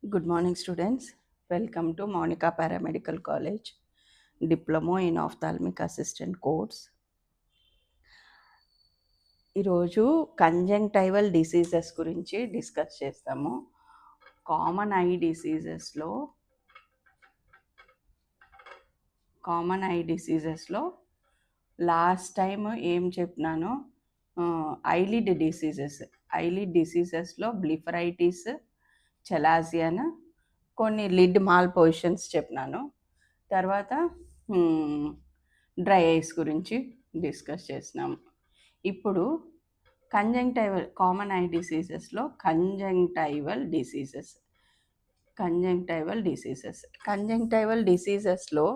Good morning, students. Welcome to Monica Paramedical College, Diploma in Ophthalmic Assistant course. ఈరోజు కంజంక్టైవల్ diseases గురించి discuss చేస్తాము. Common I డిసీజెస్లో last time ఏం చెప్పినాను, eyelid డిసీజెస్లో బ్లిఫరైటిస్, చెలాజియన్, కొన్ని lid mall positions చెప్పినాను. తర్వాత డ్రై ఐస్ గురించి డిస్కస్ చేసినాము. ఇప్పుడు కామన్ ఐ డిసీజెస్లో కంజంక్టైవల్ డిసీజెస్లో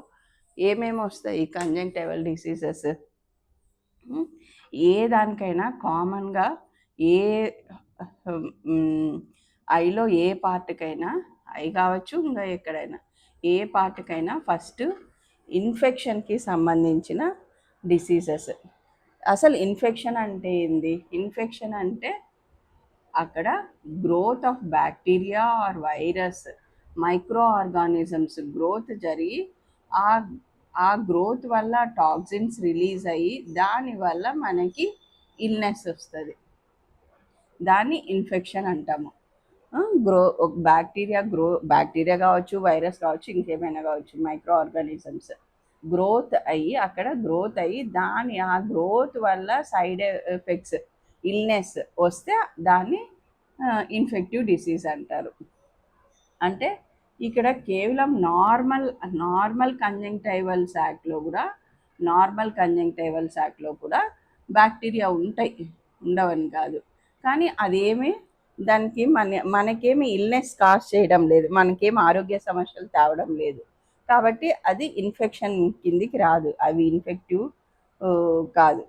ఏమేమి వస్తాయి? కంజంక్టైవల్ డిసీజెస్ ఏ దానికైనా కామన్గా ఏ ఐలో ఏ పార్ట్కైనా, ఐ కావచ్చు ఇంకా ఎక్కడైనా ఏ పార్ట్కైనా ఫస్ట్ ఇన్ఫెక్షన్కి సంబంధించిన డిసీజెస్. అసలు ఇన్ఫెక్షన్ అంటే ఏంది? ఇన్ఫెక్షన్ అంటే అక్కడ growth of bacteria or virus, micro organisms growth జరిగి ఆ గ్రోత్ వల్ల టాక్సిన్స్ రిలీజ్ అయ్యి దానివల్ల మనకి ఇల్నెస్ వస్తుంది. దాన్ని ఇన్ఫెక్షన్ అంటాము. బ్యాక్టీరియా కావచ్చు, వైరస్ కావచ్చు, ఇంకేమైనా కావచ్చు, మైక్రో ఆర్గానిజమ్స్ గ్రోత్ అయ్యి ఆ గ్రోత్ వల్ల సైడ్ ఎఫెక్ట్స్, ఇల్నెస్ వస్తే దాన్ని ఇన్ఫెక్టివ్ డిసీజ్ అంటారు. అంటే ఇక్కడ కేవలం నార్మల్ కంజంక్టైవల్ సాక్లో కూడా బ్యాక్టీరియా ఉండవని కాదు. కానీ అదేమి దానికి మనకేమి ఇల్నెస్ కాజ్ చేయడం లేదు, మనకేమి ఆరోగ్య సమస్యలు తేవడం లేదు. కాబట్టి అది ఇన్ఫెక్షన్ కిందికి రాదు, అవి ఇన్ఫెక్టివ్ కాదు.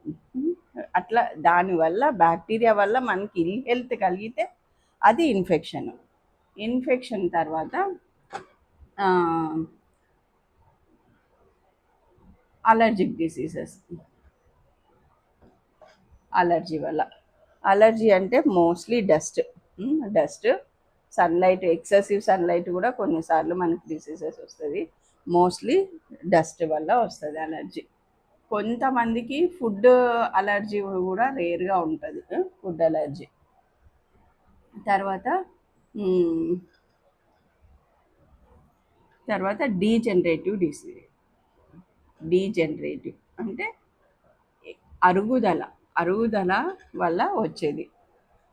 అట్లా దానివల్ల బ్యాక్టీరియా వల్ల మనకి ఇల్ హెల్త్ కలిగితే అది ఇన్ఫెక్షన్ తర్వాత అలర్జిక్ డిసీజెస్. అలర్జీ అంటే mostly dust, sunlight, excessive sunlight కూడా కొన్నిసార్లు మనకి డిసీజెస్ వస్తుంది. మోస్ట్లీ డస్ట్ వల్ల వస్తుంది అలర్జీ. కొంతమందికి ఫుడ్ అలర్జీ కూడా రేర్గా ఉంటుంది, ఫుడ్ అలర్జీ. తర్వాత డీజనరేటివ్ అంటే అరుగుదల వల్ల వచ్చేది.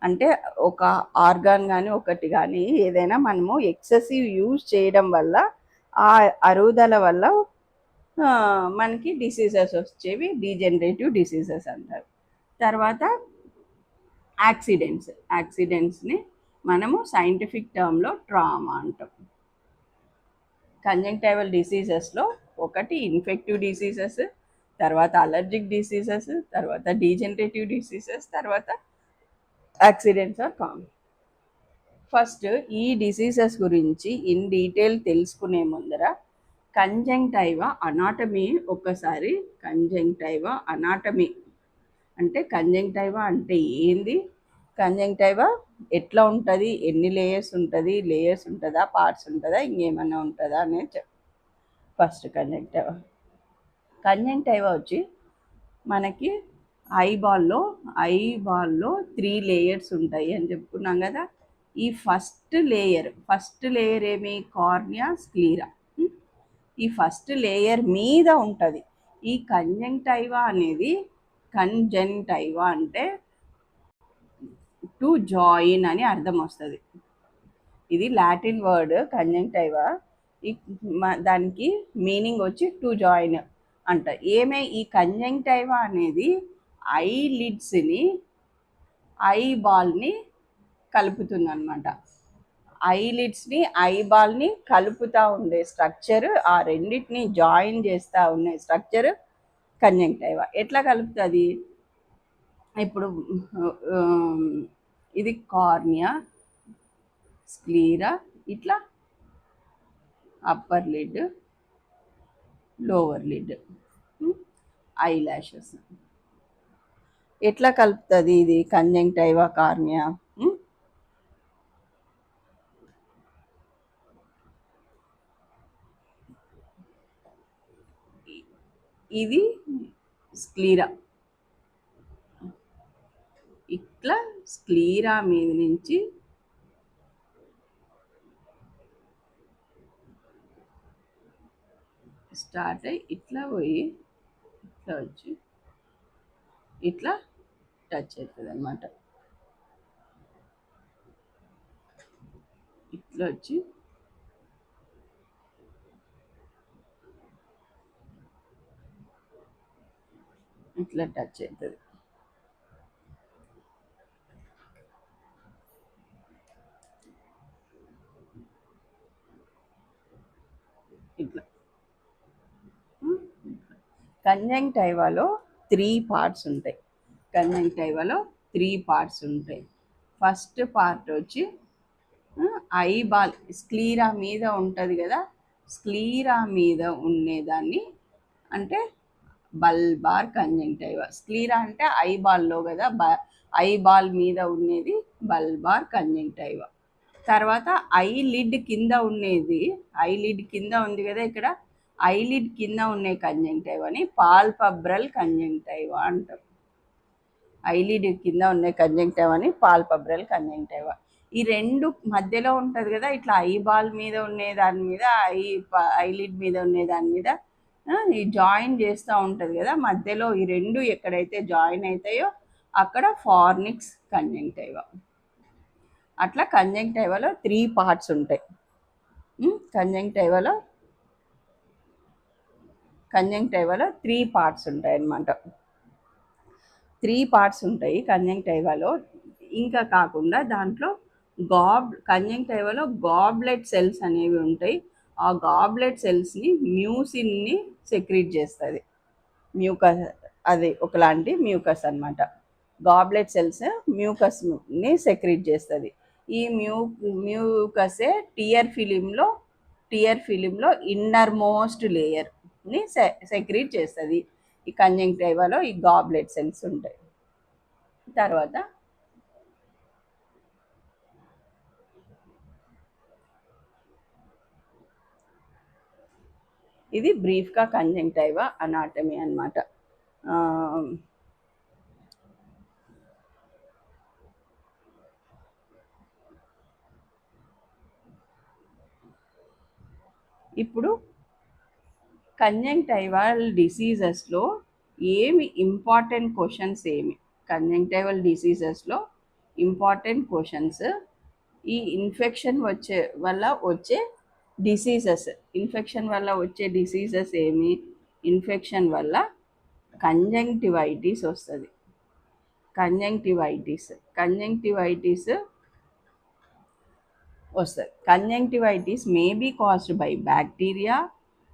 అంటే ఒక ఆర్గాన్ కానీ ఒకటి కానీ ఏదైనా మనము ఎక్సెసివ్ యూజ్ చేయడం వల్ల ఆ అరుగుదల వల్ల మనకి డిసీజెస్ వచ్చేవి డీజనరేటివ్ డిసీజెస్ అంటారు. తర్వాత యాక్సిడెంట్స్ని మనము సైంటిఫిక్ టర్మ్లో ట్రామా అంటాం. కంజంక్టైవల్ డిసీజెస్లో ఒకటి ఇన్ఫెక్టివ్ డిసీజెస్, తర్వాత అలర్జిక్ డిసీజెస్, తర్వాత డీజనరేటివ్ డిసీజెస్, తర్వాత యాక్సిడెంట్స్ ఆర్ కామన్. ఫస్ట్ ఈ డిసీజెస్ గురించి ఇన్ డీటెయిల్ తెలుసుకునే ముందర కంజంక్టైవా అనాటమీ అంటే కంజంక్టైవా అంటే ఏంది, కంజంక్టైవా ఎట్లా ఉంటుంది, ఎన్ని లేయర్స్ ఉంటుందా, పార్ట్స్ ఉంటుందా, ఇంకేమన్నా ఉంటుందా అనేది ఫస్ట్ కంజంక్టైవా వచ్చి మనకి ఐబాల్లో 3 లేయర్స్ ఉంటాయి అని చెప్పుకున్నాం కదా. ఈ ఫస్ట్ లేయర్ ఏమి? కార్నియా, స్క్లీరా. ఈ ఫస్ట్ లేయర్ మీద ఉంటుంది ఈ కంజంక్టైవా అనేది. కంజంక్టైవా అంటే టు జాయిన్ అని అర్థం వస్తుంది. ఇది లాటిన్ వర్డ్ కంజంక్టైవా. దానికి మీనింగ్ వచ్చి టు జాయిన్ అంట. ఈ కంజంక్టైవా అనేది ఐలిడ్స్ని, ఐబాల్ని కలుపుతుంది అనమాట. ఐలిడ్స్ని, ఐబాల్ని కలుపుతూ ఉండే స్ట్రక్చర్, ఆ రెండింటిని జాయిన్ చేస్తూ ఉండే స్ట్రక్చర్ కంజంక్టైవా. ఎట్లా కలుపుతుంది? ఇప్పుడు ఇది కార్నియా, స్క్లీరా, ఇట్లా upper lid, lower lid, I lashes. ఎట్లా కలుపుతుంది ఇది కంజంక్టైవా, కార్నియా? ఇది స్క్లీరా. ఇట్లా స్క్లీరా మీద నుంచి స్టార్ట్ అయ్యి ఇట్లా పోయి ఇట్లా వచ్చి ఇట్లా టచ్ అవుతుంది అనమాట. ఇట్లా వచ్చి ఇట్లా టచ్ అవుతుంది. ఇట్లా కంజంక్టైవాలో 3 పార్ట్స్ ఉంటాయి. కంజంక్టైవాలో 3 పార్ట్స్ ఉంటాయి. ఫస్ట్ పార్ట్ వచ్చి ఐబాల్ స్క్లీరా మీద ఉంటుంది కదా, స్క్లీరా మీద ఉండేదాన్ని అంటే బల్బార్ కంజంక్టైవా. స్క్లీరా అంటే ఐబాల్లో కదా, ఐబాల్ మీద ఉండేది బల్బార్ కంజంక్టైవా. తర్వాత ఐలిడ్ కింద ఉండేది, ఐలిడ్ కింద ఉంది కదా ఇక్కడ, ఐలిడ్ కింద ఉండే కంజంక్టైవాని పాల్పబ్రల్ కంజంక్టైవా అంటారు. ఐలిడ్ కింద ఉండే కంజంక్టైవాని పాల్పబ్రల్ కంజంక్టైవా. ఈ రెండు మధ్యలో ఉంటుంది కదా, ఇట్లా ఐబాల్ మీద ఉండే దాని మీద ఐలిడ్ మీద ఉండే దాని మీద ఈ జాయిన్ చేస్తూ ఉంటుంది కదా, మధ్యలో ఈ రెండు ఎక్కడైతే జాయిన్ అవుతాయో అక్కడ ఫార్నిక్స్ కంజంక్టైవా. అట్లా కంజంక్టైవాలో 3 పార్ట్స్ ఉంటాయి. కంజంక్టైవాలో 3 పార్ట్స్ ఉంటాయి అన్నమాట. 3 పార్ట్స్ ఉంటాయి కంజంక్టైవాలో. ఇంకా కాకుండా దాంట్లో కంజంక్టైవాలో గాబ్లెట్ సెల్స్ అనేవి ఉంటాయి. ఆ గాబ్లెట్ సెల్స్ని మ్యూసిన్ని సెక్రీట్ చేస్తుంది. మ్యూకస్, అది ఒకలాంటి మ్యూకస్ అనమాట. గాబ్లెట్ సెల్స్ మ్యూకస్ని సెక్రీట్ చేస్తుంది. ఈ మ్యూకసే టియర్ ఫిలింలో ఇన్నర్ మోస్ట్ లేయర్ని సెక్రీట్ చేస్తుంది. ఈ కంజంక్టైవాలో ఈ గాబ్లెట్ సెల్స్ ఉంటాయి. తర్వాత ఇది బ్రీఫ్గా కంజంక్టైవా అనాటమీ అన్నమాట. ఇప్పుడు కంజంక్టైవల్ డిసీజెస్లో ఏమి ఇంపార్టెంట్ క్వశ్చన్స్ కంజంక్టైవల్ డిసీజెస్లో ఇంపార్టెంట్ క్వశ్చన్స్ ఈ ఇన్ఫెక్షన్ వల్ల వచ్చే డిసీజెస్. ఇన్ఫెక్షన్ వల్ల కంజంక్టివైటిస్ వస్తుంది. Conjunctivitis may be caused by bacteria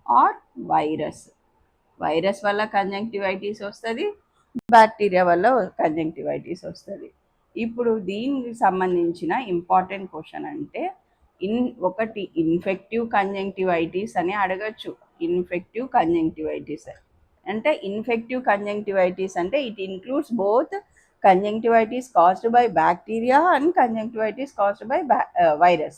or virus వల్ల కంజంక్టివైటిస్ వస్తుంది, బ్యాక్టీరియా వల్ల కంజంక్టివైటిస్ వస్తుంది. ఇప్పుడు దీనికి సంబంధించిన ఇంపార్టెంట్ క్వశ్చన్ అంటే ఒకటి ఇన్ఫెక్టివ్ కంజంక్టివైటిస్ అని అడగచ్చు. ఇన్ఫెక్టివ్ కంజంక్టివైటిస్ అంటే it includes both conjunctivitis caused by bacteria and conjunctivitis caused by virus.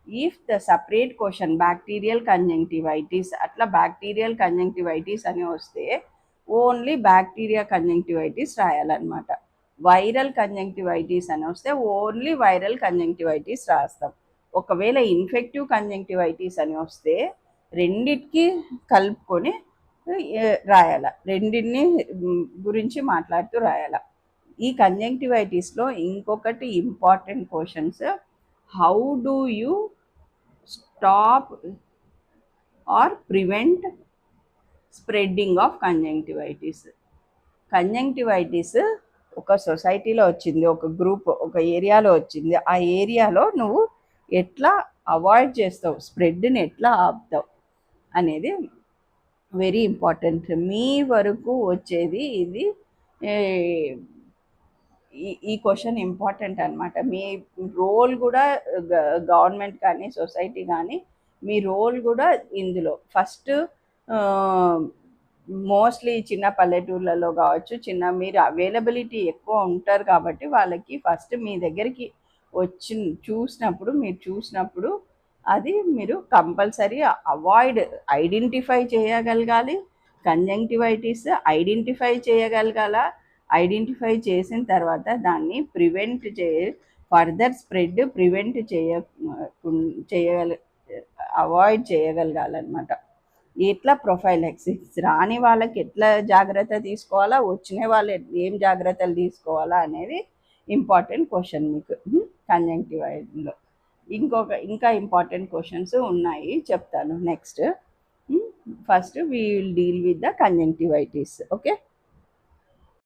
If the separate question bacterial conjunctivitis atla bacterial conjunctivitis ani vaste only bacteria conjunctivitis రాయాలన్నమాట. Viral conjunctivitis అని వస్తే only viral conjunctivitis రాస్తాం. ఒకవేళ infective conjunctivitis అని వస్తే రెండిటికి కలుపుకొని రాయాల, రెండింటిని గురించి మాట్లాడుతూ రాయాల. ఈ కంజంక్టివైటిస్లో ఇంకొకటి important questions, how do you stop or prevent spreading of conjunctivitis ఒక సొసైటీలో వచ్చింది, ఒక గ్రూప్, ఒక ఏరియాలో వచ్చింది. ఆ ఏరియాలో నువ్వు ఎట్లా అవాయిడ్ చేస్తావు, స్ప్రెడ్ని ఎట్లా ఆపుతావు అనేది వెరీ ఇంపార్టెంట్. మీ వరకు వచ్చేది ఇది, ఈ క్వశ్చన్ ఇంపార్టెంట్ అనమాట. మీ రోల్ కూడా గవర్నమెంట్ కానీ సొసైటీ కానీ మీ రోల్ కూడా ఇందులో ఫస్ట్ మోస్ట్లీ చిన్న పల్లెటూర్లలో కావచ్చు, మీరు అవైలబిలిటీ ఎక్కువ ఉంటారు కాబట్టి వాళ్ళకి ఫస్ట్ మీ దగ్గరికి మీరు చూసినప్పుడు అది మీరు కంపల్సరీ ఐడెంటిఫై చేయగలగాలి. కంజంక్టివైటిస్ ఐడెంటిఫై చేయగలగాల. ఐడెంటిఫై చేసిన తర్వాత దాన్ని ఫర్దర్ స్ప్రెడ్ ప్రివెంట్ చేయగల అవాయిడ్ చేయగలగాలన్నమాట. ఎట్లా ప్రొఫైలాక్సిస్ రాని వాళ్ళకి ఎట్లా జాగ్రత్త తీసుకోవాలా, వచ్చిన వాళ్ళు ఏం జాగ్రత్తలు తీసుకోవాలా అనేది ఇంపార్టెంట్ క్వశ్చన్ మీకు కంజంక్టివైలో. ఇంకా ఇంపార్టెంట్ క్వశ్చన్స్ ఉన్నాయి, చెప్తాను next. First we will deal with the conjunctivitis. Okay.